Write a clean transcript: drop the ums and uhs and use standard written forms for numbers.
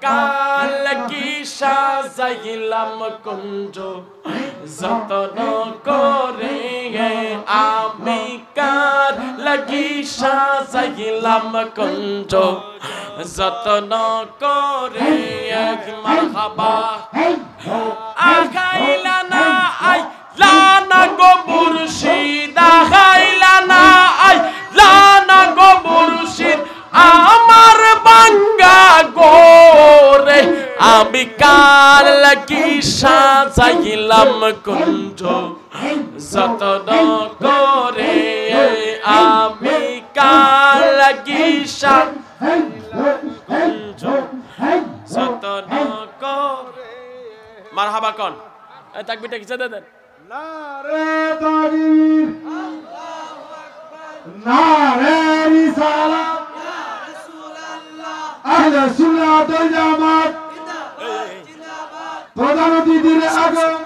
কাল কি সাজাইলাম কুঞ্জ যতন করে আমি কার লাগি সাজাইলাম কুঞ্জ যতন করে মারহাবা আগাইলা না আই লানা গো মুর্শিদ আগাইলা না আই লানা গো মুর্শিদ আমার বাঙ্গা গোরে আমি কার লাগি সাজাইলাম কুঞ্জ যতন করে আমি কার লাগি সাজাইলাম কুঞ্জ যতন করে মারহাবা কোন এই তাকবীরটা কিসে দেন নারে তাকবীর আল্লাহু আকবার নারে রিসালাত ইয়া রাসূলুল্লাহ আহলে সুন্নাত ওয়াল জামাত জিন্দাবাদ জিন্দাবাদ প্রধান অতিথির আগমন